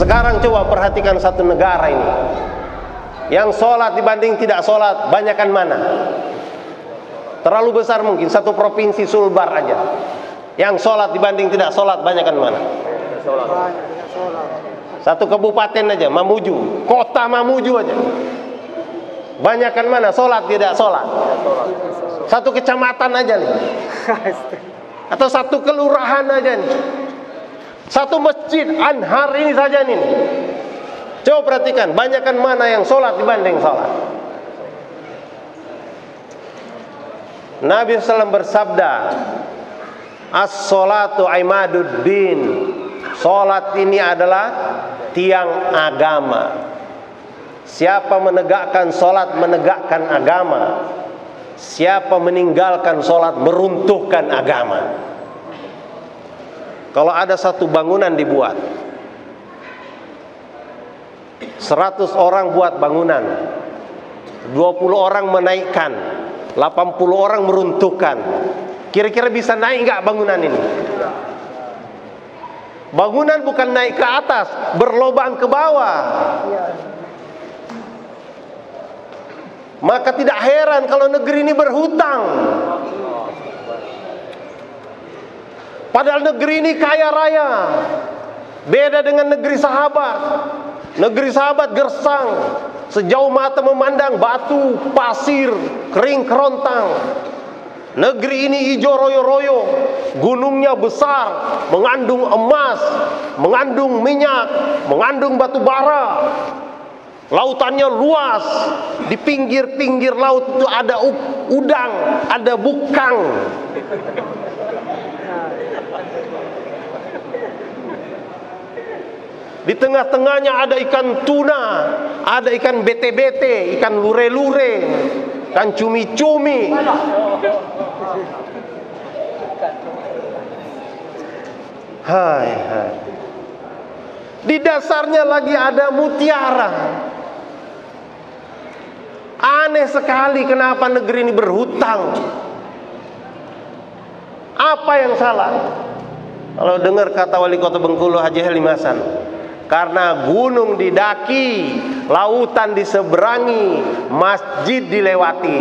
Sekarang coba perhatikan satu negara ini, yang sholat dibanding tidak sholat, banyakan mana? Terlalu besar mungkin, satu provinsi Sulbar aja. Yang sholat dibanding tidak sholat, banyakan mana? Satu kabupaten aja, Mamuju, kota Mamuju aja, banyakan mana? Sholat tidak sholat? Satu kecamatan aja nih, atau satu kelurahan aja nih, satu masjid Anhar ini saja nih. Coba perhatikan, banyakan mana yang sholat dibanding sholat? Nabi SAW bersabda, as-sholatu imaduddin. Sholat ini adalah tiang agama. Siapa menegakkan sholat, menegakkan agama. Siapa meninggalkan sholat, meruntuhkan agama. Kalau ada satu bangunan dibuat, 100 orang buat bangunan, 20 orang menaikkan, 80 orang meruntuhkan, kira-kira bisa naik nggak bangunan ini? Bangunan bukan naik ke atas, berlobang ke bawah. Maka tidak heran kalau negeri ini berhutang. Padahal negeri ini kaya raya. Beda dengan negeri sahabat. Negeri sahabat gersang, sejauh mata memandang batu, pasir, kering kerontang. Negeri ini hijau royo-royo, gunungnya besar, mengandung emas, mengandung minyak, mengandung batu bara. Lautannya luas, di pinggir-pinggir laut itu ada udang, ada bukang. Di tengah-tengahnya ada ikan tuna, ada ikan bete-bete, ikan lure-lure, ikan cumi-cumi. Hai. Di dasarnya lagi ada mutiara. Aneh sekali kenapa negeri ini berhutang. Apa yang salah? Kalau dengar kata wali kota Bengkulu Haji Halim Hasan, karena gunung didaki, lautan diseberangi, masjid dilewati.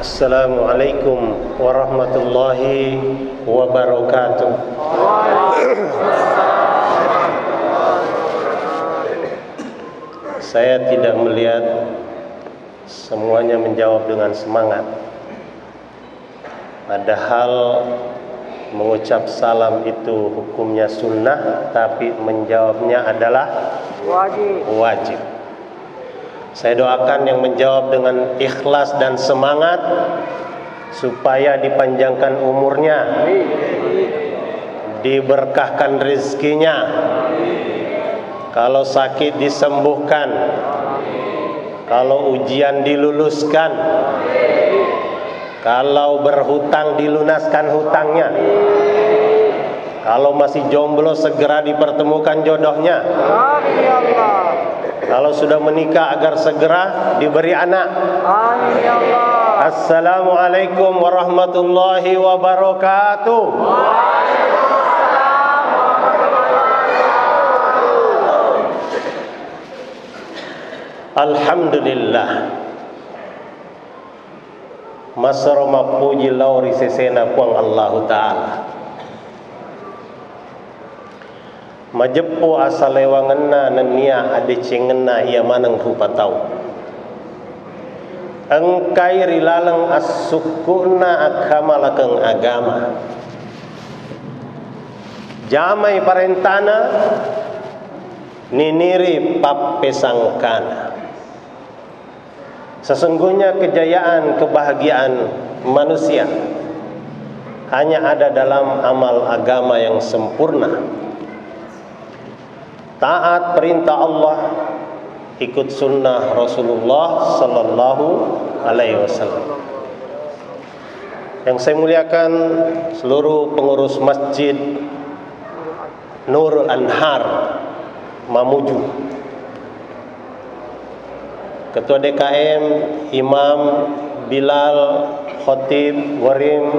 Assalamualaikum warahmatullahi wabarakatuh. Saya tidak melihat semuanya menjawab dengan semangat. Padahal mengucap salam itu hukumnya sunnah, tapi menjawabnya adalah wajib. Saya doakan yang menjawab dengan ikhlas dan semangat supaya dipanjangkan umurnya, diberkahkan rezekinya, kalau sakit disembuhkan, kalau ujian diluluskan, kalau berhutang dilunaskan hutangnya, kalau masih jomblo segera dipertemukan jodohnya, kalau sudah menikah agar segera diberi anak. Assalamualaikum warahmatullahi wabarakatuh. Alhamdulillah. Masara mapuji lauri sesena puang Allah Ta'ala. Majepo asalewangenna nenia ade cengenna ia manang rupa tau. Engkai rilaleng as-sukuna akamalakeng agama. Jamai parentana niniri papesangkana. Sesungguhnya kejayaan, kebahagiaan manusia hanya ada dalam amal agama yang sempurna. Taat perintah Allah, ikut sunnah Rasulullah Sallallahu Alaihi Wasallam. Yang saya muliakan seluruh pengurus masjid Nurul Anhar Mamuju, Ketua DKM, Imam, Bilal, Khotib, Warim,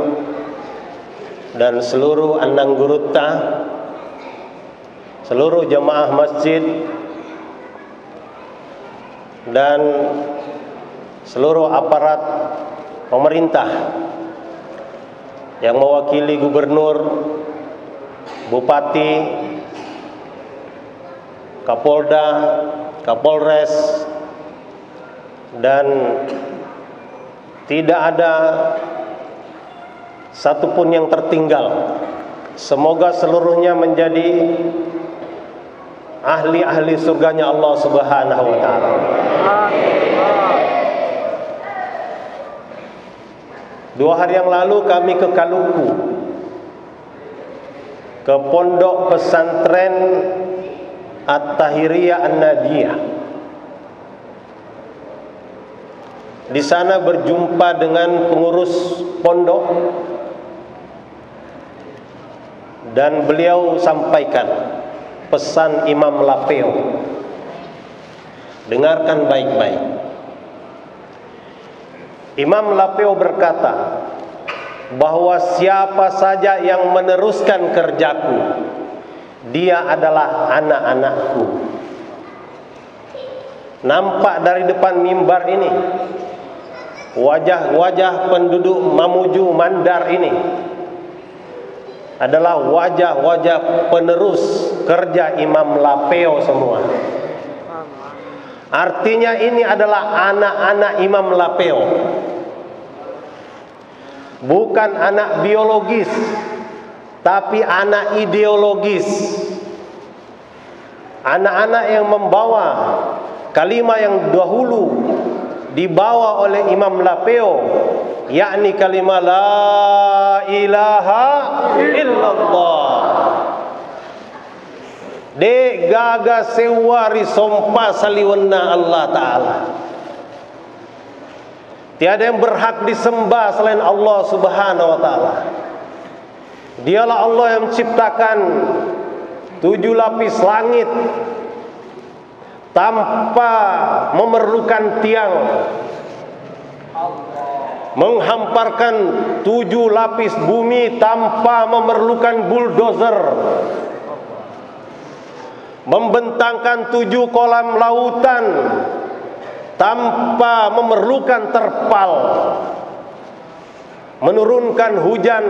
dan seluruh Anang Gurutta, seluruh jemaah masjid, dan seluruh aparat pemerintah yang mewakili gubernur, bupati, kapolda, kapolres, dan tidak ada satupun yang tertinggal. Semoga seluruhnya menjadi ahli-ahli surganya Allah Subhanahu wa taala. Dua hari yang lalu kami ke Kaluku, ke pondok pesantren At-Tahiriyah An-Nadiyah. Di sana berjumpa dengan pengurus pondok dan beliau sampaikan pesan Imam Lapeo. Dengarkan baik-baik. Imam Lapeo berkata bahwa siapa saja yang meneruskan kerjaku, dia adalah anak-anakku. Nampak dari depan mimbar ini wajah-wajah penduduk Mamuju Mandar ini adalah wajah-wajah penerus kerja Imam Lapeo semua. Artinya ini adalah anak-anak Imam Lapeo, bukan anak biologis, tapi anak ideologis. Anak-anak yang membawa kalimat yang dahulu dibawa oleh Imam Lapeo, yakni kalimat la ilaha illallah. De gaga sewari sompa saliwenna Allah Ta'ala. Tiada yang berhak disembah selain Allah Subhanahu wa Ta'ala. Dialah Allah yang menciptakan 7 lapis langit tanpa memerlukan tiang, menghamparkan 7 lapis bumi tanpa memerlukan bulldozer, membentangkan 7 kolam lautan tanpa memerlukan terpal, menurunkan hujan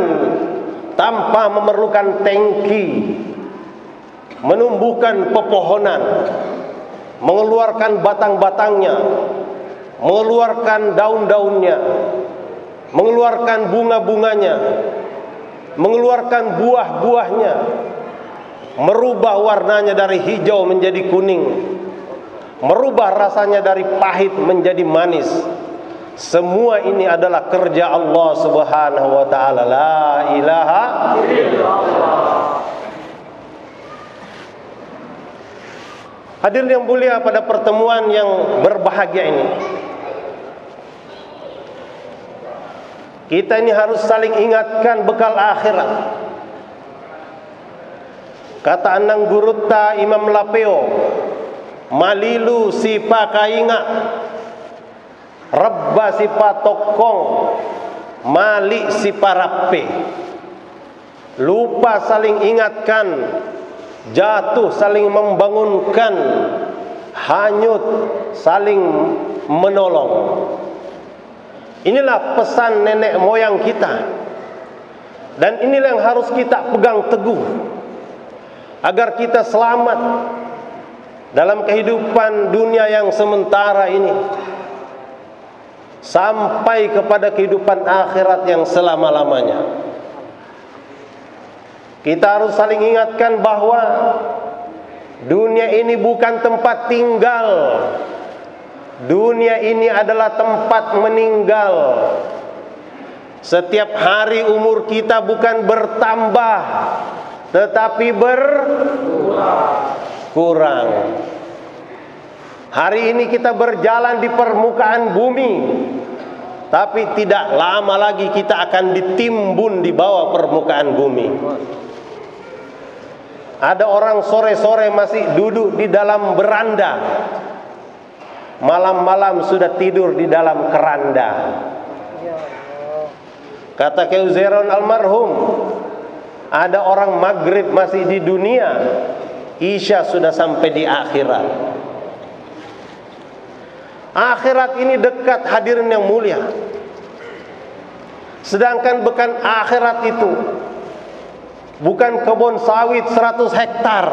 tanpa memerlukan tangki, menumbuhkan pepohonan, mengeluarkan batang-batangnya, mengeluarkan daun-daunnya, mengeluarkan bunga-bunganya, mengeluarkan buah-buahnya, merubah warnanya dari hijau menjadi kuning, merubah rasanya dari pahit menjadi manis. Semua ini adalah kerja Allah Subhanahu wa taala. La ilaha illallah. Hadirin yang mulia, pada pertemuan yang berbahagia ini, kita ini harus saling ingatkan bekal akhirat. Kata Anang Gurutta Imam Lapeo, malilu sipa kainga, rabba sipa tokong, mali sipa rappe. Lupa saling ingatkan, jatuh saling membangunkan, hanyut saling menolong. Inilah pesan nenek moyang kita, dan inilah yang harus kita pegang teguh agar kita selamat dalam kehidupan dunia yang sementara ini sampai kepada kehidupan akhirat yang selama-lamanya. Kita harus saling ingatkan bahwa dunia ini bukan tempat tinggal. Dunia ini adalah tempat meninggal. Setiap hari umur kita bukan bertambah, tetapi berkurang. Hari ini kita berjalan di permukaan bumi, tapi tidak lama lagi kita akan ditimbun di bawah permukaan bumi. Ada orang sore-sore masih duduk di dalam beranda, malam-malam sudah tidur di dalam keranda. Kata Kyai Uzairon almarhum, Ada orang maghrib masih di dunia, Isya sudah sampai di akhirat. Akhirat ini dekat, hadirin yang mulia. Sedangkan bukan akhirat itu bukan kebun sawit 100 hektar,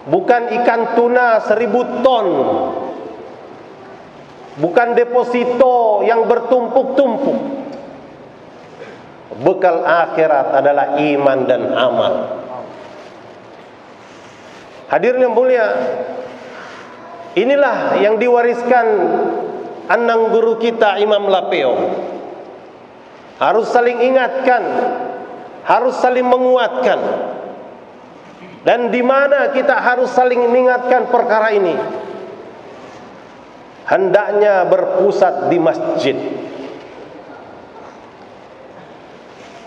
bukan ikan tuna 1000 ton, bukan deposito yang bertumpuk-tumpuk. Bekal akhirat adalah iman dan amal. Hadirin yang mulia, inilah yang diwariskan anang guru kita Imam Lapeo. Harus saling ingatkan, harus saling menguatkan. Dan di mana kita harus saling mengingatkan perkara ini? Hendaknya berpusat di masjid.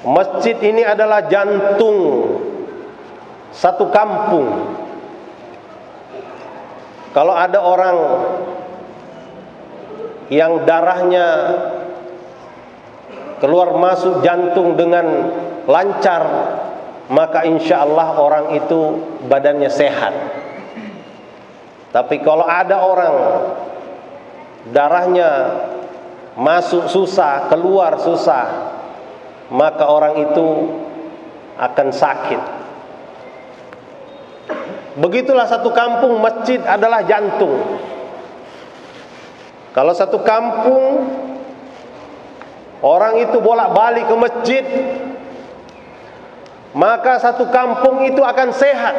Masjid ini adalah jantung satu kampung. Kalau ada orang yang darahnya keluar masuk jantung dengan lancar, maka insya Allah orang itu badannya sehat. Tapi kalau ada orang darahnya masuk susah, keluar susah, maka orang itu akan sakit. Begitulah satu kampung, masjid adalah jantung. Kalau satu kampung orang itu bolak-balik ke masjid, maka satu kampung itu akan sehat.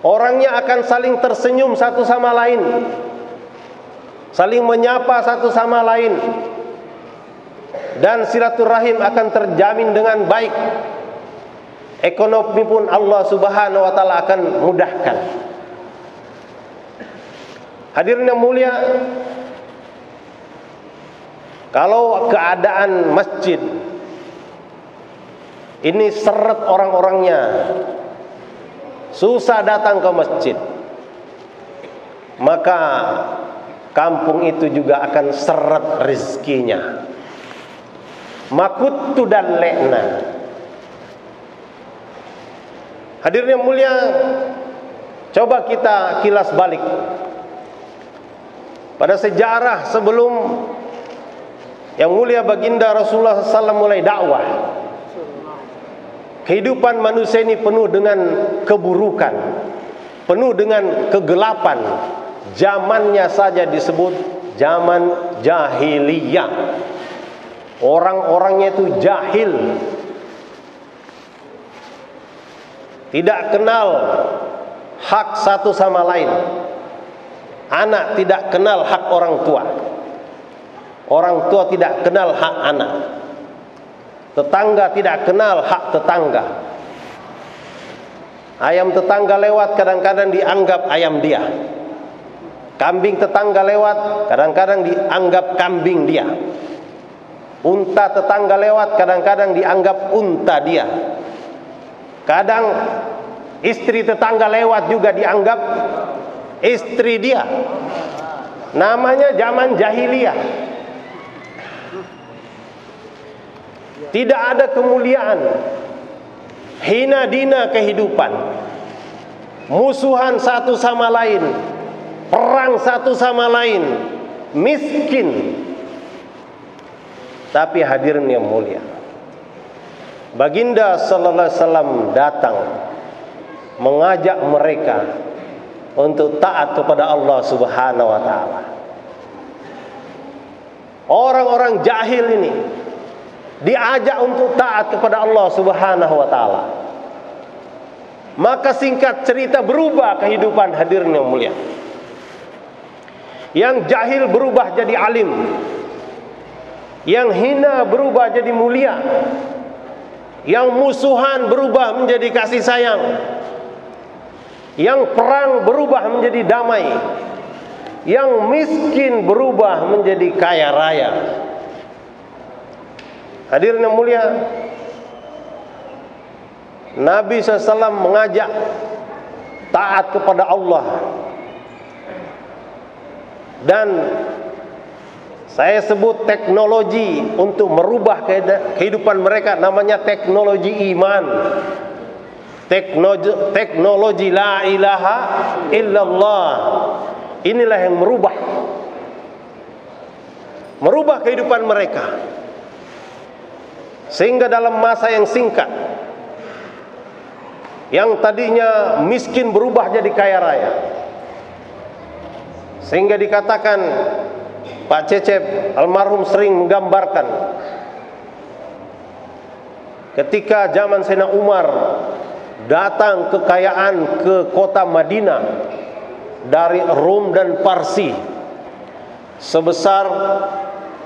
Orangnya akan saling tersenyum satu sama lain, saling menyapa satu sama lain, dan silaturahim akan terjamin dengan baik. Ekonomi pun Allah Subhanahu wa taala akan mudahkan. Hadirin yang mulia, kalau keadaan masjid ini seret orang-orangnya, susah datang ke masjid, maka kampung itu juga akan seret rezekinya. Makuttu dan le'na. Hadirin yang mulia, coba kita kilas balik pada sejarah sebelum yang mulia baginda Rasulullah SAW mulai dakwah. Kehidupan manusia ini penuh dengan keburukan, penuh dengan kegelapan. Zamannya saja disebut zaman jahiliyah. Orang-orangnya itu jahil, tidak kenal hak satu sama lain. Anak tidak kenal hak orang tua, orang tua tidak kenal hak anak, tetangga tidak kenal hak tetangga. Ayam tetangga lewat kadang-kadang dianggap ayam dia, kambing tetangga lewat kadang-kadang dianggap kambing dia, unta tetangga lewat kadang-kadang dianggap unta dia. Kadang istri tetangga lewat juga dianggap istri dia. Namanya zaman jahiliyah. Tidak ada kemuliaan, hina dina kehidupan, musuhan satu sama lain, perang satu sama lain, miskin. Tapi hadirin yang mulia, baginda sallallahu alaihi wasallam datang mengajak mereka untuk taat kepada Allah Subhanahu wa taala. Orang-orang jahil ini diajak untuk taat kepada Allah Subhanahu wa taala. Maka singkat cerita berubah kehidupan, hadirin yang mulia. Yang jahil berubah jadi alim, yang hina berubah jadi mulia, yang musuhan berubah menjadi kasih sayang, yang perang berubah menjadi damai, yang miskin berubah menjadi kaya raya. Hadirin yang mulia, Nabi SAW mengajak taat kepada Allah, dan Saya sebut teknologi untuk merubah kehidupan mereka, namanya teknologi iman. Teknologi la ilaha illallah. Inilah yang merubah kehidupan mereka, sehingga dalam masa yang singkat, yang tadinya miskin berubah jadi kaya raya. Sehingga dikatakan, Pak Cecep almarhum sering menggambarkan, ketika zaman Sayyidina Umar datang kekayaan ke kota Madinah dari Rom dan Parsi sebesar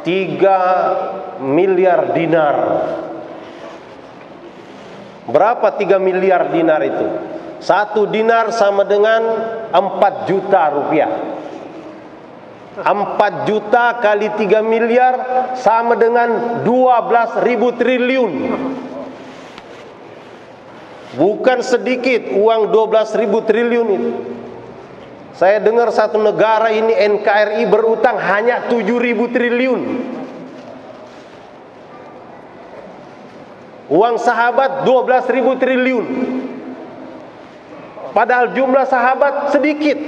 3 miliar dinar. Berapa 3 miliar dinar itu? 1 dinar sama dengan 4 juta rupiah. 4 juta kali 3 miliar sama dengan 12.000 triliun. Bukan sedikit uang 12.000 triliun itu. Saya dengar satu negara ini NKRI berutang hanya 7.000 triliun. Uang sahabat 12.000 triliun. Padahal jumlah sahabat sedikit,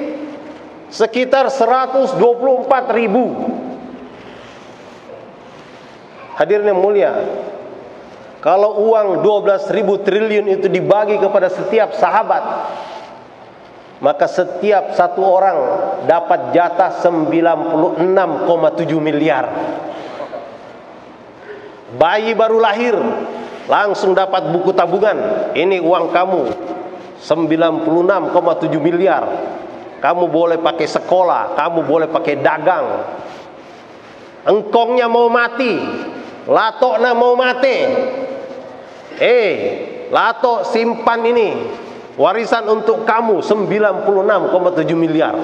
sekitar 124.000. Hadirin yang mulia, kalau uang 12.000 triliun itu dibagi kepada setiap sahabat, maka setiap satu orang dapat jatah 96,7 miliar. Bayi baru lahir langsung dapat buku tabungan. Ini uang kamu 96,7 miliar. Kamu boleh pakai sekolah, kamu boleh pakai dagang. Engkongnya mau mati, latoknya mau mati. Latok simpan ini, warisan untuk kamu 96,7 miliar.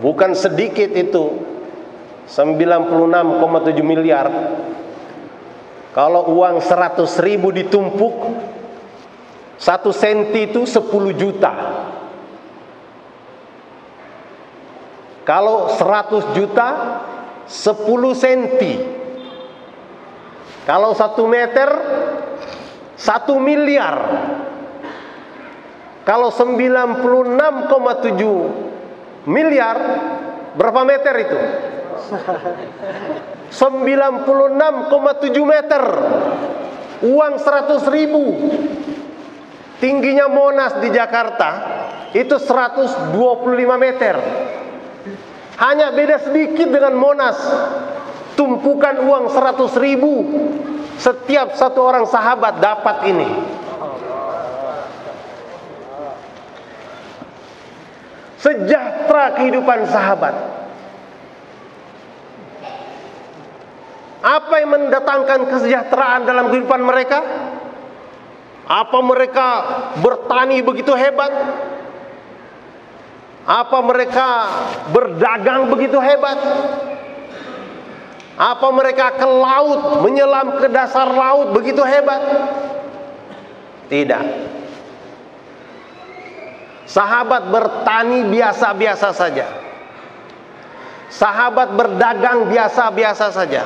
Bukan sedikit itu, 96,7 miliar. Kalau uang 100.000 ditumpuk, 1 senti itu 10 juta. Kalau 100 juta 10 senti. Kalau 1 meter 1 miliar. Kalau 96,7 miliar, berapa meter itu? 96,7 meter. Uang 100.000. Tingginya Monas di Jakarta itu 125 meter. Hanya beda sedikit dengan Monas. Tumpukan uang 100.000. Setiap satu orang sahabat dapat ini. Sejahtera kehidupan sahabat. Apa yang mendatangkan kesejahteraan dalam kehidupan mereka? Apa mereka bertani begitu hebat? Apa mereka berdagang begitu hebat? Apa mereka ke laut, menyelam ke dasar laut begitu hebat? Tidak. Sahabat bertani biasa-biasa saja. Sahabat berdagang biasa-biasa saja.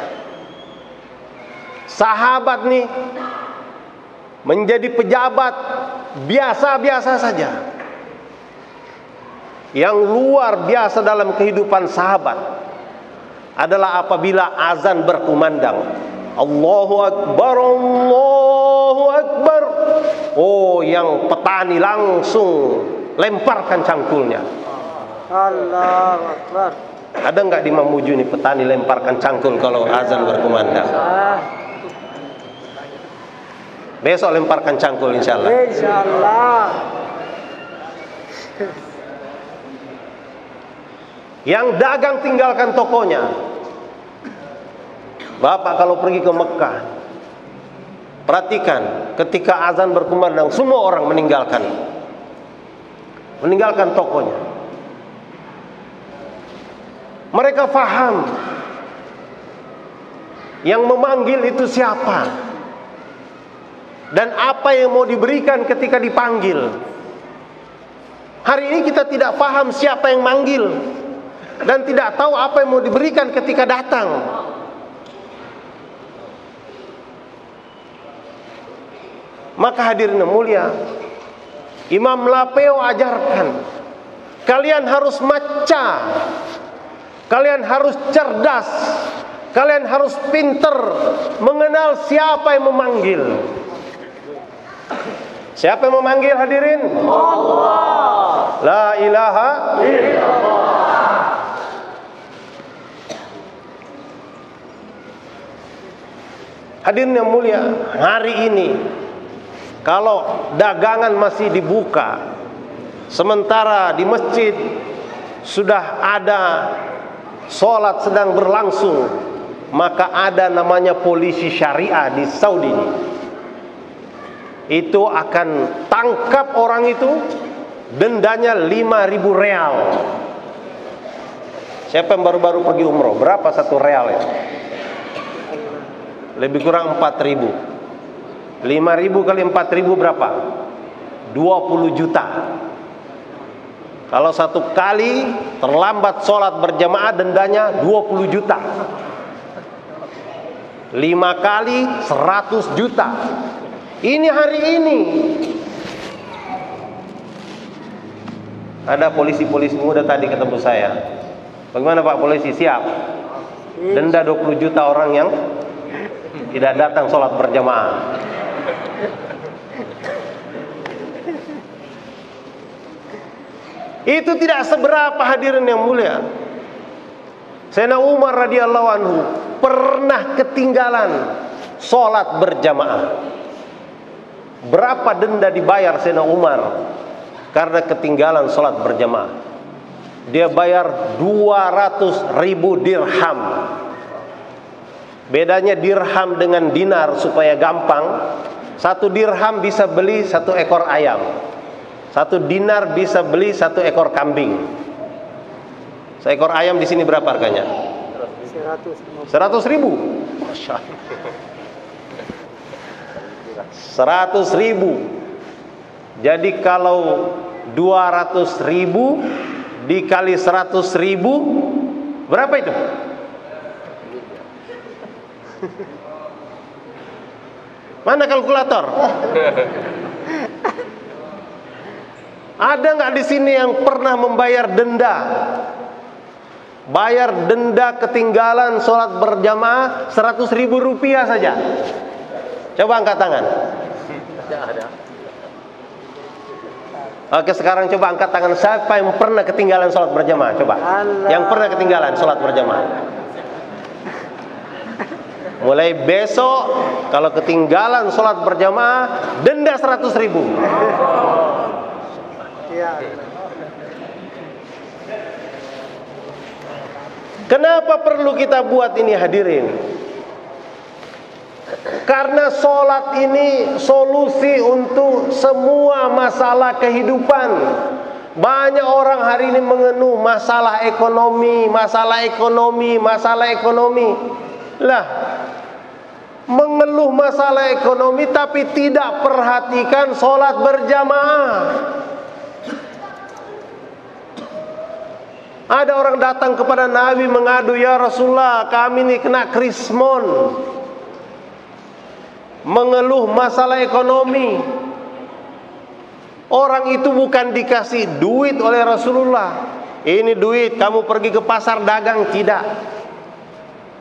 Sahabat nih menjadi pejabat biasa-biasa saja. Yang luar biasa dalam kehidupan sahabat adalah apabila azan berkumandang, Allahu Akbar, Allahu Akbar. Oh, yang petani langsung lemparkan cangkulnya. Allahu Akbar. Ada nggak di Mamuju nih petani lemparkan cangkul kalau azan berkumandang? Besok lemparkan cangkul insyaallah. Insyaallah. Yang dagang tinggalkan tokonya. Bapak kalau pergi ke Mekah, perhatikan ketika azan berkumandang semua orang meninggalkan tokonya. Mereka faham yang memanggil itu siapa dan apa yang mau diberikan ketika dipanggil. Hari ini kita tidak faham siapa yang manggil. dan tidak tahu apa yang mau diberikan ketika datang. Maka hadirin yang mulia, Imam Lapeo ajarkan, kalian harus maca, kalian harus cerdas, kalian harus pinter mengenal siapa yang memanggil. Siapa yang memanggil hadirin? Allah. La ilaha illallah. Hadirin yang mulia, hari ini kalau dagangan masih dibuka, sementara di masjid sudah ada sholat sedang berlangsung, maka ada namanya polisi syariah di Saudi. Itu akan tangkap orang itu, dendanya 5.000 real. Siapa yang baru-baru pergi umroh? Berapa satu real ya? Lebih kurang 4.000. 5.000 kali 4.000 berapa? 20 juta. Kalau satu kali terlambat sholat berjamaah, dendanya 20 juta. 5 kali 100 juta. Ini hari ini. Ada polisi-polisi muda tadi ketemu saya. Bagaimana Pak Polisi, siap? Denda 20 juta orang yang tidak datang sholat berjamaah. Itu tidak seberapa hadirin yang mulia. Sayyidina Umar radhiyallahu anhu pernah ketinggalan sholat berjamaah. Berapa denda dibayar Sayyidina Umar karena ketinggalan sholat berjamaah? Dia bayar 200.000 dirham. Bedanya dirham dengan dinar supaya gampang. 1 dirham bisa beli 1 ekor ayam. 1 dinar bisa beli 1 ekor kambing. Seekor ayam di sini berapa harganya? 100.000. Masya Allah. 100.000. Jadi kalau 200.000 dikali 100.000 berapa itu? Mana kalkulator? Ada nggak di sini yang pernah membayar denda? Bayar denda ketinggalan sholat berjamaah 100.000 rupiah saja. Coba angkat tangan. Oke, sekarang coba angkat tangan siapa yang pernah ketinggalan sholat berjamaah. Coba. Yang pernah ketinggalan sholat berjamaah. Mulai besok kalau ketinggalan sholat berjamaah, denda 100.000. Kenapa perlu kita buat ini hadirin? Karena sholat ini solusi untuk semua masalah kehidupan. Banyak orang hari ini mengeluh masalah ekonomi, masalah ekonomi, masalah ekonomi. Lah, mengeluh masalah ekonomi tapi tidak perhatikan sholat berjamaah. Ada orang datang kepada Nabi mengadu, ya Rasulullah, kami ini kena krismon, mengeluh masalah ekonomi. Orang itu bukan dikasih duit oleh Rasulullah. Ini duit, kamu pergi ke pasar dagang, tidak.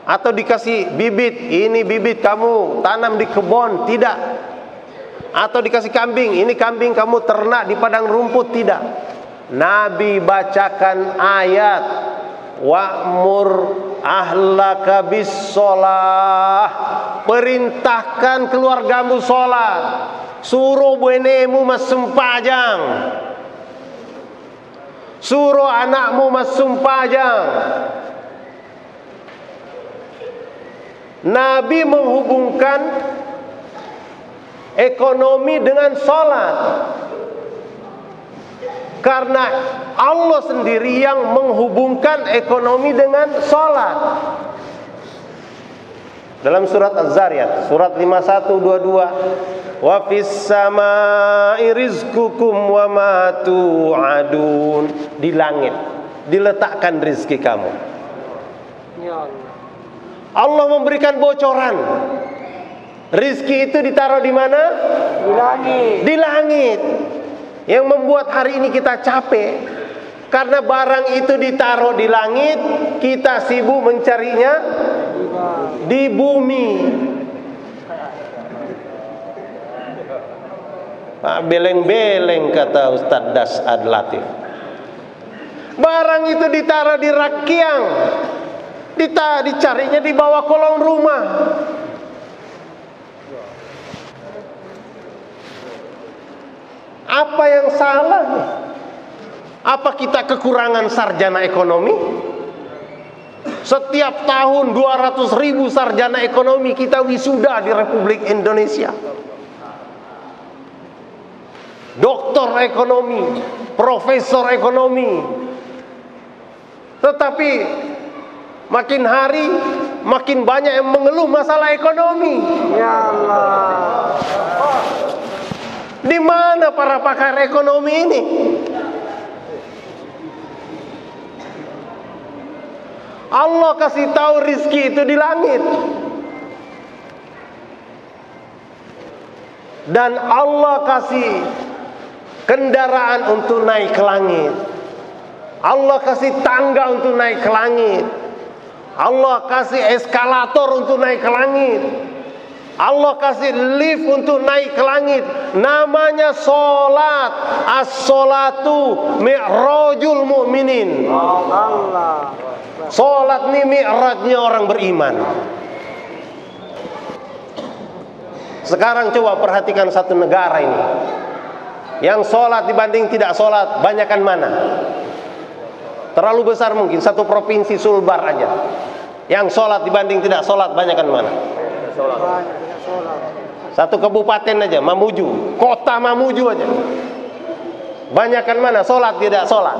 Atau dikasih bibit, ini bibit kamu tanam di kebun, tidak. Atau dikasih kambing, ini kambing kamu ternak di padang rumput, tidak. Nabi bacakan ayat, wa'mur ahlaka bis sholah, perintahkan keluargamu sholat, suruh buenemu masumpajang, suruh anakmu masumpajang. Nabi menghubungkan ekonomi dengan sholat, karena Allah sendiri yang menghubungkan ekonomi dengan sholat. Dalam surat Az-Zariyat, surat 51-22, wa fis samai rizqukum wa ma tu'adun. Di langit diletakkan rezeki kamu. Ya Allah. Allah memberikan bocoran. Rizki itu ditaruh di mana? Di langit. Di langit. Yang membuat hari ini kita capek, karena barang itu ditaruh di langit, kita sibuk mencarinya di bumi. Beleng-beleng, kata Ustadz Dasad Latif. Barang itu ditaruh di rakyang, dicarinya di bawah kolong rumah. Apa yang salah? Apa kita kekurangan sarjana ekonomi? Setiap tahun 200.000 sarjana ekonomi kita wisuda di Republik Indonesia. Doktor ekonomi, profesor ekonomi. Tetapi makin hari makin banyak yang mengeluh masalah ekonomi. Ya Allah. Di mana para pakar ekonomi ini? Allah kasih tahu rizki itu di langit. Dan Allah kasih kendaraan untuk naik ke langit. Allah kasih tangga untuk naik ke langit. Allah kasih eskalator untuk naik ke langit. Allah kasih lift untuk naik ke langit. Namanya solat. As-solatu mi'rajul mu'minin. Allah. Solat ini mi'rajnya orang beriman. Sekarang coba perhatikan satu negara ini. Yang solat dibanding tidak solat, banyakan mana? Terlalu besar mungkin, satu provinsi Sulbar aja. Yang solat dibanding tidak solat, banyakan mana? Satu kabupaten aja, Mamuju, kota Mamuju aja. Banyakan mana? Solat tidak solat?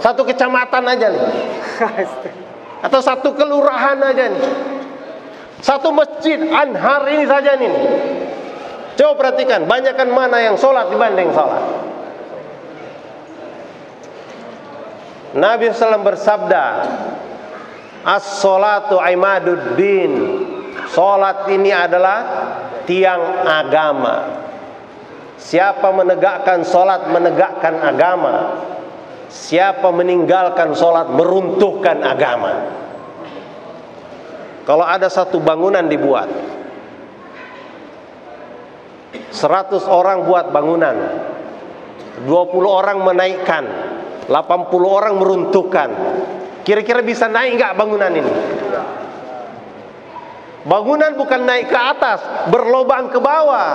Satu kecamatan aja nih. Atau satu kelurahan aja nih. Satu masjid Anhar ini saja nih. Coba perhatikan, banyakan mana yang solat dibanding solat? Nabi SAW bersabda, as-solatu imaduddin. Solat ini adalah tiang agama. Siapa menegakkan solat menegakkan agama. Siapa meninggalkan solat meruntuhkan agama. Kalau ada satu bangunan dibuat, 100 orang buat bangunan, 20 orang menaikkan, 80 orang meruntuhkan. Kira-kira bisa naik nggak bangunan ini? Bangunan bukan naik ke atas, berlobang ke bawah.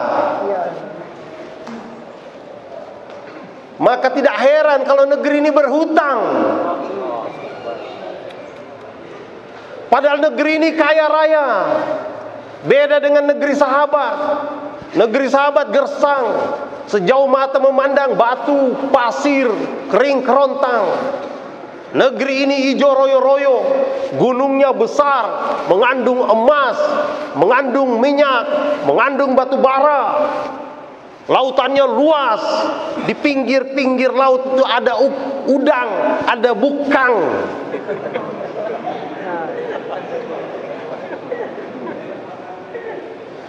Maka tidak heran kalau negeri ini berhutang. Padahal negeri ini kaya raya. Beda dengan negeri sahabat. Negeri sahabat gersang, sejauh mata memandang batu, pasir, kering kerontang. Negeri ini hijau royo-royo, gunungnya besar, mengandung emas, mengandung minyak, mengandung batu bara. Lautannya luas, di pinggir-pinggir laut itu ada udang, ada bukang.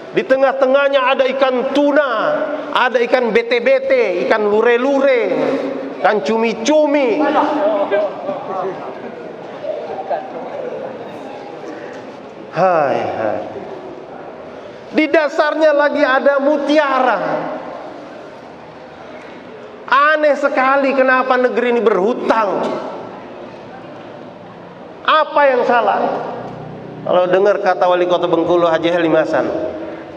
Di tengah-tengahnya ada ikan tuna, ada ikan bete-bete, ikan lure-lure, ikan cumi-cumi. Hai. Di dasarnya lagi ada mutiara. Aneh sekali kenapa negeri ini berhutang. Apa yang salah? Kalau dengar kata wali kota Bengkulu Haji Halim Hasan,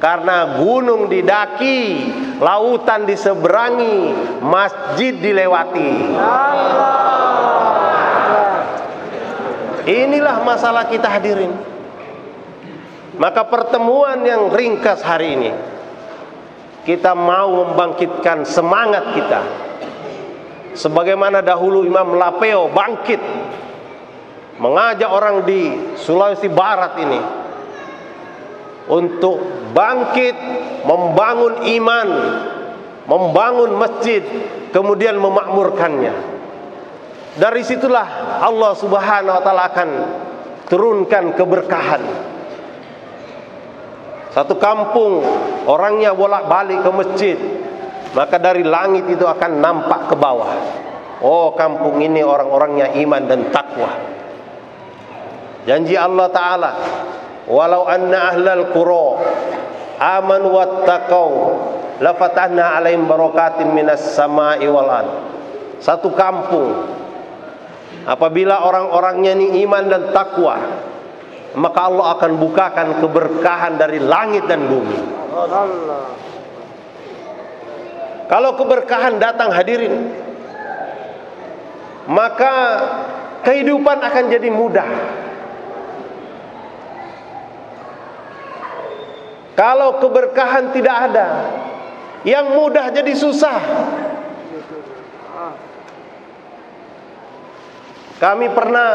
karena gunung didaki, lautan diseberangi, masjid dilewati. Inilah masalah kita hadirin. Maka pertemuan yang ringkas hari ini, kita mau membangkitkan semangat kita. Sebagaimana dahulu Imam Lapeo bangkit mengajak orang di Sulawesi Barat ini untuk bangkit, membangun iman, membangun masjid, kemudian memakmurkannya. Dari situlah Allah Subhanahu wa taala akan turunkan keberkahan. Satu kampung orangnya bolak-balik ke masjid, maka dari langit itu akan nampak ke bawah. Oh, kampung ini orang-orangnya iman dan takwa. Janji Allah Ta'ala, walau anna ahlal qura amanu wattaqau lafatahna alaihim barakatin minas sama'i wal ard. Satu kampung, apabila orang-orangnya ini iman dan takwa, maka Allah akan bukakan keberkahan dari langit dan bumi. Kalau keberkahan datang hadirin, maka kehidupan akan jadi mudah. Kalau keberkahan tidak ada, yang mudah jadi susah. Kami pernah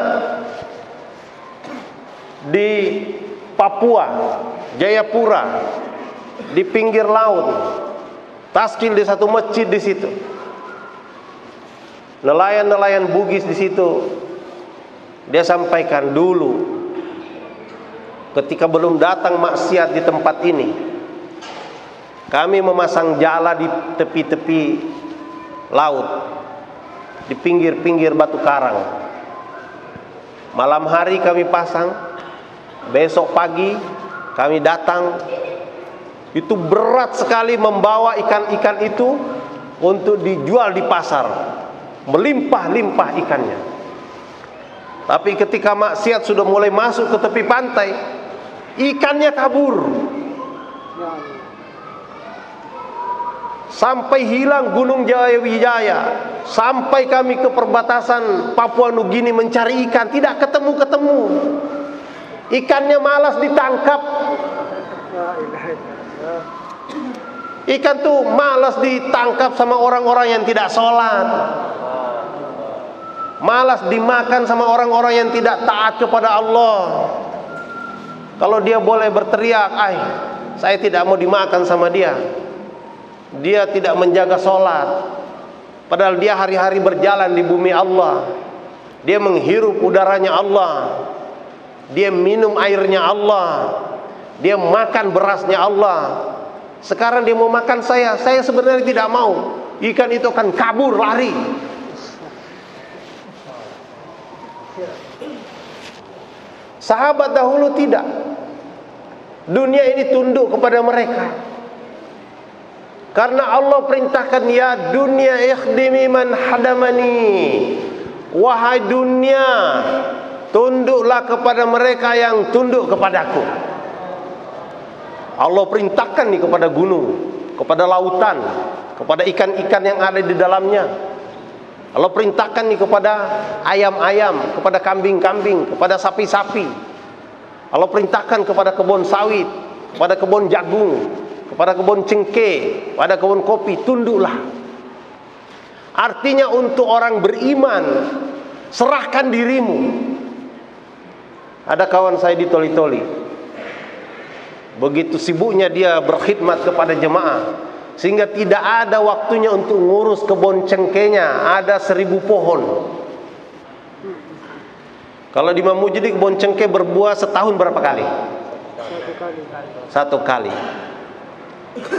di Papua, Jayapura, di pinggir laut, taskil di satu masjid di situ. Nelayan-nelayan Bugis di situ, dia sampaikan dulu, ketika belum datang maksiat di tempat ini, kami memasang jala di tepi-tepi laut, di pinggir-pinggir batu karang. Malam hari kami pasang, besok pagi kami datang. Itu berat sekali membawa ikan-ikan itu untuk dijual di pasar, melimpah-limpah ikannya. Tapi ketika maksiat sudah mulai masuk ke tepi pantai, ikannya kabur, sampai hilang Gunung Jayawijaya, sampai kami ke perbatasan Papua Nugini mencari ikan, tidak ketemu-ketemu. Ikannya malas ditangkap. Ikan tuh malas ditangkap sama orang-orang yang tidak sholat, malas dimakan sama orang-orang yang tidak taat kepada Allah. Kalau dia boleh berteriak, saya tidak mau dimakan sama dia. Dia tidak menjaga sholat, padahal dia hari-hari berjalan di bumi Allah. Dia menghirup udaranya Allah, dia minum airnya Allah, dia makan berasnya Allah. Sekarang dia mau makan saya sebenarnya tidak mau. Ikan itu akan kabur, lari. Sahabat dahulu tidak. Dunia ini tunduk kepada mereka, karena Allah perintahkan, ya dunia ikhdimi man hadamani. Wahai dunia, tunduklah kepada mereka yang tunduk kepadaku. Allah perintahkan nih kepada gunung, kepada lautan, kepada ikan-ikan yang ada di dalamnya. Allah perintahkan nih kepada ayam-ayam, kepada kambing-kambing, kepada sapi-sapi. Allah perintahkan kepada kebun sawit, kepada kebun jagung, kepada kebun cengkeh, pada kebun kopi, tunduklah. Artinya untuk orang beriman, serahkan dirimu. Ada kawan saya di Toli-Toli, begitu sibuknya dia berkhidmat kepada jemaah, sehingga tidak ada waktunya untuk ngurus kebun cengkehnya. Ada 1000 pohon. Kalau di Mamuju di kebun cengkeh berbuah setahun berapa kali? Satu kali.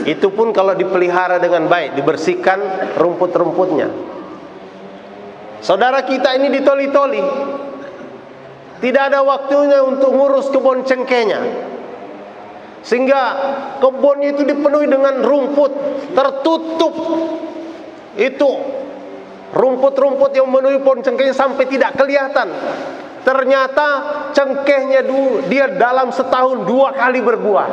Itu pun kalau dipelihara dengan baik, dibersihkan rumput-rumputnya. Saudara kita ini di Toli-Toli, tidak ada waktunya untuk ngurus kebun cengkehnya, sehingga kebunnya itu dipenuhi dengan rumput, tertutup. Itu rumput-rumput yang memenuhi pohon cengkehnya sampai tidak kelihatan. Ternyata cengkehnya dia dalam setahun 2 kali berbuah.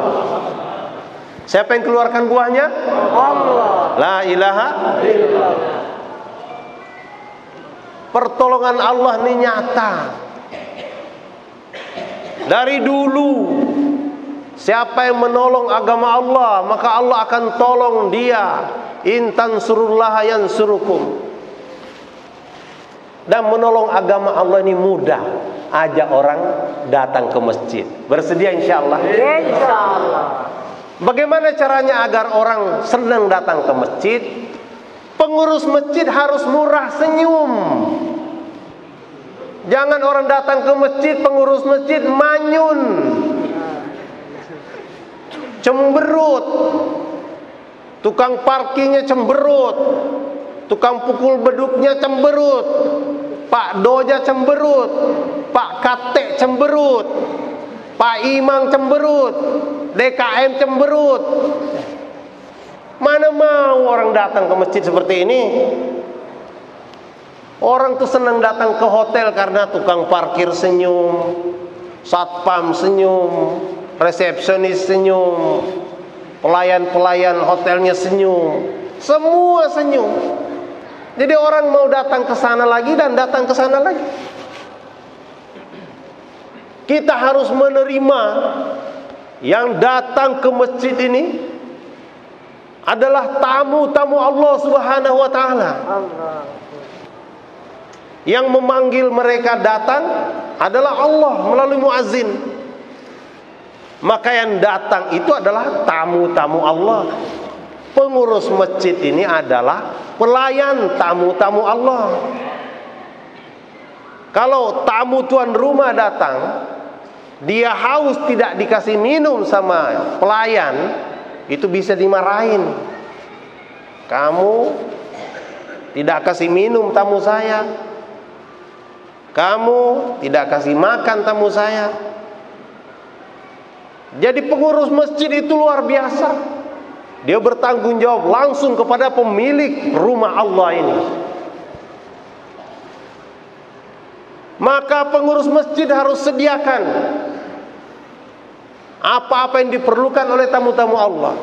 Siapa yang keluarkan buahnya? Allah. La ilaha illallah. Pertolongan Allah ini nyata. Dari dulu, siapa yang menolong agama Allah, maka Allah akan tolong dia. In tansurullaha yansurukum. Dan menolong agama Allah ini mudah. Ajak orang datang ke masjid. Bersedia insyaallah? Insyaallah. Bagaimana caranya agar orang senang datang ke masjid? Pengurus masjid harus murah senyum. Jangan orang datang ke masjid, pengurus masjid manyun, cemberut, tukang parkirnya cemberut, tukang pukul beduknya cemberut, Pak Doja cemberut, Pak Katek cemberut, Pak Imam cemberut, DKM cemberut. Mana mau orang datang ke masjid seperti ini? Orang tuh senang datang ke hotel karena tukang parkir senyum, satpam senyum, resepsionis senyum, pelayan-pelayan hotelnya senyum, semua senyum. Jadi orang mau datang ke sana lagi dan datang ke sana lagi. Kita harus menerima yang datang ke masjid ini adalah tamu-tamu Allah Subhanahu wa taala. Yang memanggil mereka datang adalah Allah melalui muazzin. Maka yang datang itu adalah tamu-tamu Allah. Pengurus masjid ini adalah pelayan tamu-tamu Allah. Kalau tamu tuan rumah datang, dia haus tidak dikasih minum sama pelayan, itu bisa dimarahin. Kamu tidak kasih minum tamu saya, kamu tidak kasih makan tamu saya. Jadi pengurus masjid itu luar biasa. Dia bertanggung jawab langsung kepada pemilik rumah Allah ini. Maka pengurus masjid harus sediakan apa-apa yang diperlukan oleh tamu-tamu Allah.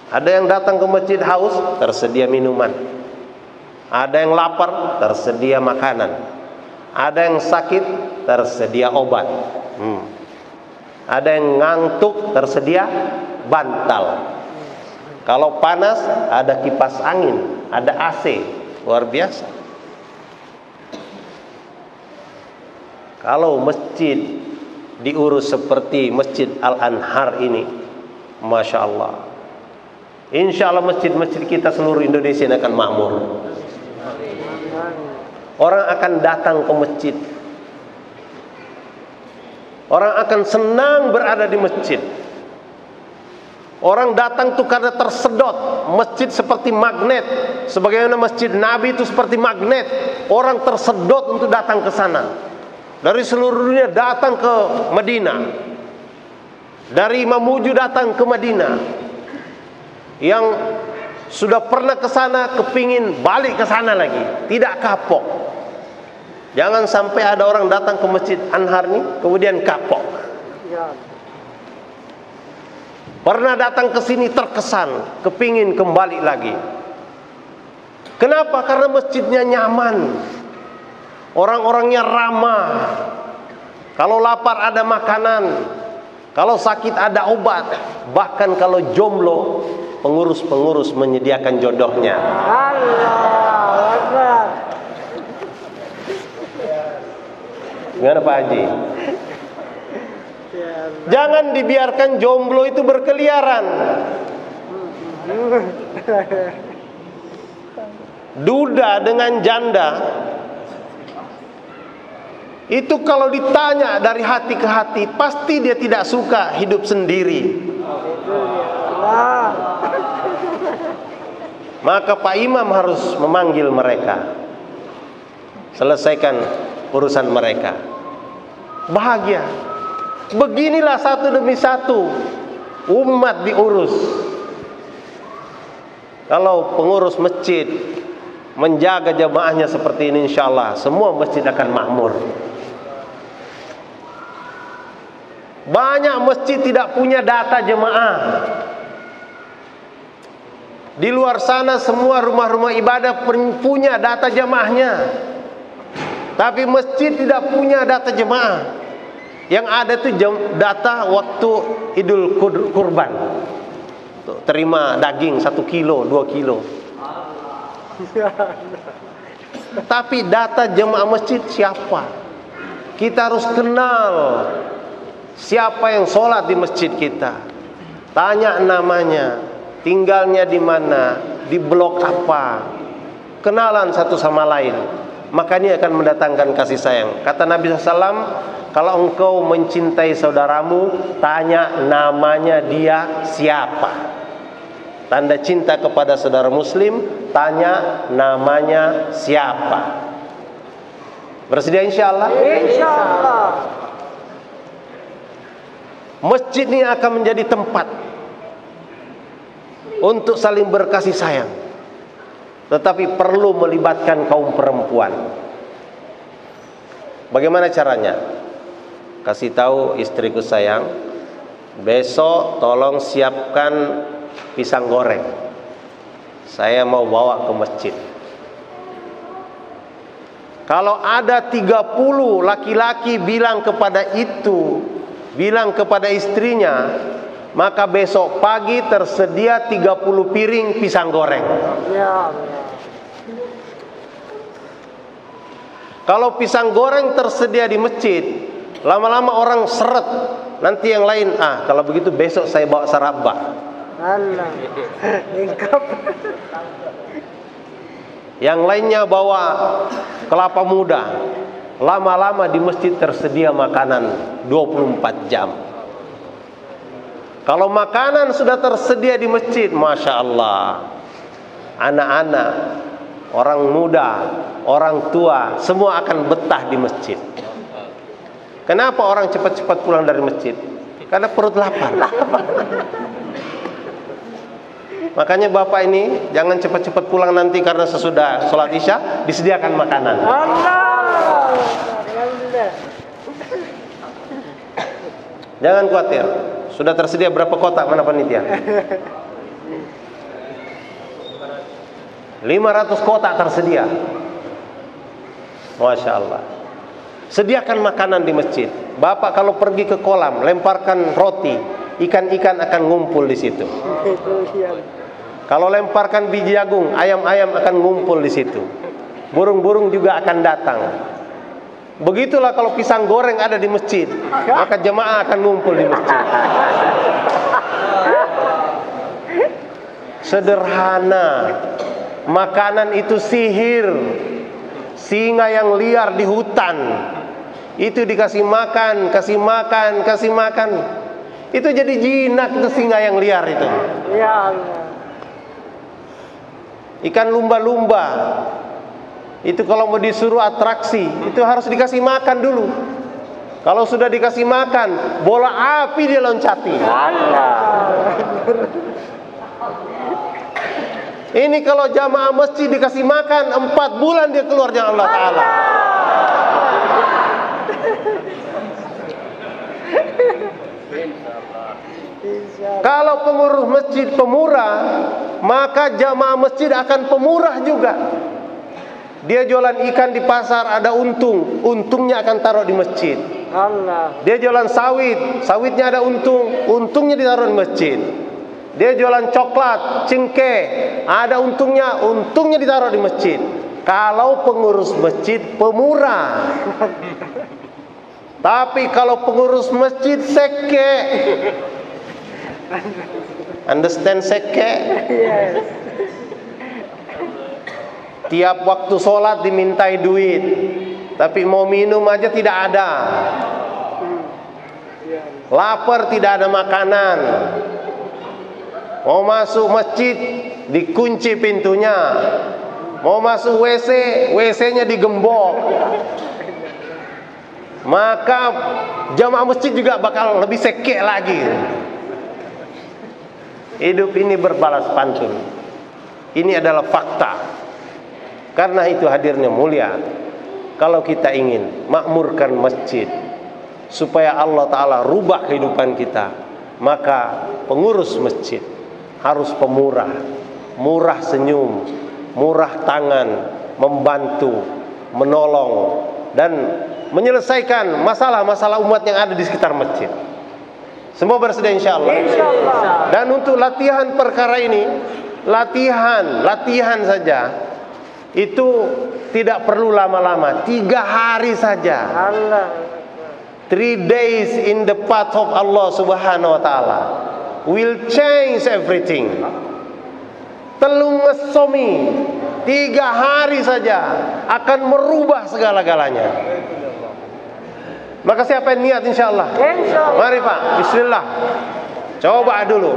Ada yang datang ke masjid haus, tersedia minuman. Ada yang lapar, tersedia makanan. Ada yang sakit, tersedia obat. Ada yang ngantuk, tersedia bantal. Kalau panas, ada kipas angin, ada AC. Luar biasa. Kalau masjid diurus seperti Masjid Al-Anhar ini, Masya Allah, insya Allah masjid-masjid kita seluruh Indonesia ini akan makmur. Orang akan datang ke masjid. Orang akan senang berada di masjid. Orang datang itu karena tersedot. Masjid seperti magnet. Sebagaimana masjid Nabi itu seperti magnet. Orang tersedot untuk datang ke sana. Dari seluruh dunia datang ke Madinah. Dari Mamuju datang ke Madinah. Yang sudah pernah ke sana kepingin balik ke sana lagi, tidak kapok. Jangan sampai ada orang datang ke Masjid Anhar nih kemudian kapok. Pernah datang ke sini terkesan, kepingin kembali lagi. Kenapa? Karena masjidnya nyaman. Orang-orangnya ramah. Kalau lapar ada makanan, kalau sakit ada obat. Bahkan kalau jomblo, pengurus-pengurus menyediakan jodohnya. Allah Akbar. Gimana Pak Haji? Jangan dibiarkan jomblo itu berkeliaran. Duda dengan janda itu kalau ditanya dari hati ke hati, pasti dia tidak suka hidup sendiri. Maka Pak Imam harus memanggil mereka, selesaikan urusan mereka. Bahagia. Beginilah satu demi satu umat diurus. Kalau pengurus masjid menjaga jamaahnya seperti ini, insya Allah semua masjid akan makmur. Banyak masjid tidak punya data jemaah. Di luar sana semua rumah-rumah ibadah punya data jemaahnya, tapi masjid tidak punya data jemaah. Yang ada itu data waktu Idul Kurban. Terima daging 1 kilo, 2 kilo. Tapi data jemaah masjid siapa? Kita harus kenal siapa yang sholat di masjid kita. Tanya namanya, tinggalnya di mana, di blok apa. Kenalan satu sama lain. maka ini akan mendatangkan kasih sayang. Kata Nabi SAW, kalau engkau mencintai saudaramu, tanya namanya dia siapa. Tanda cinta kepada saudara muslim, tanya namanya siapa. Bersedia insyaallah? Insyaallah. Masjid ini akan menjadi tempat untuk saling berkasih sayang, tetapi perlu melibatkan kaum perempuan. Bagaimana caranya? Kasih tahu istriku sayang, besok tolong siapkan pisang goreng, saya mau bawa ke masjid. Kalau ada 30 laki-laki bilang kepada istrinya, maka besok pagi tersedia 30 piring pisang goreng. Ya. Kalau pisang goreng tersedia di masjid, lama-lama orang seret. Nanti yang lain, kalau begitu besok saya bawa sarabah. Allah. Lengkap. Yang lainnya bawa kelapa muda. Lama-lama di masjid tersedia makanan 24 jam. Kalau makanan sudah tersedia di masjid, Masya Allah, anak-anak, orang muda, orang tua, semua akan betah di masjid. Kenapa orang cepat-cepat pulang dari masjid? Karena perut lapar. Makanya bapak ini jangan cepat-cepat pulang nanti, karena sesudah sholat isya disediakan makanan. Allah. Alhamdulillah. Jangan khawatir, sudah tersedia berapa kotak, mana panitia? 500 kotak tersedia. Masya Allah. Sediakan makanan di masjid. Bapak kalau pergi ke kolam, lemparkan roti, ikan-ikan akan ngumpul di situ. Kalau lemparkan biji jagung, ayam-ayam akan ngumpul di situ. Burung-burung juga akan datang. Begitulah kalau pisang goreng ada di masjid, maka jemaah akan ngumpul di masjid. Sederhana. Makanan itu sihir. Singa yang liar di hutan itu dikasih makan, kasih makan, kasih makan, itu jadi jinak itu singa yang liar itu. Ya Allah. Ikan lumba-lumba itu kalau mau disuruh atraksi, itu harus dikasih makan dulu. Kalau sudah dikasih makan, bola api dia loncati. Allah. Ini kalau jamaah masjid dikasih makan 4 bulan dia keluar dengan Allah Ta'ala. Kalau pengurus masjid pemurah, maka jamaah masjid akan pemurah juga. Dia jualan ikan di pasar, ada untung, untungnya akan taruh di masjid. Allah. Dia jualan sawit, sawitnya ada untung, untungnya ditaruh di masjid. Dia jualan coklat, cengkeh, ada untungnya, untungnya ditaruh di masjid. Kalau pengurus masjid pemurah. Tapi kalau pengurus masjid seke, understand seke? Yes. Tiap waktu sholat dimintai duit, tapi mau minum aja tidak ada. Lapar tidak ada makanan. Mau masuk masjid dikunci pintunya. Mau masuk WC, WC-nya digembok. Maka jamaah masjid juga bakal lebih sekek lagi. Hidup ini berbalas pantun. Ini adalah fakta. Karena itu hadirnya mulia. Kalau kita ingin makmurkan masjid supaya Allah Ta'ala rubah kehidupan kita, maka pengurus masjid harus pemurah, murah senyum, murah tangan, membantu, menolong, dan menyelesaikan masalah-masalah umat yang ada di sekitar masjid. Semua bersedia insyaallah. Dan untuk latihan perkara ini, latihan saja, itu tidak perlu lama-lama, 3 hari saja. 3 days in the path of Allah Subhanahu wa Ta'ala will change everything. Telung ngesomi 3 hari saja akan merubah segala-galanya. Maka siapa yang niat insya Allah? Insya Allah. Mari Pak, bismillah. Coba dulu.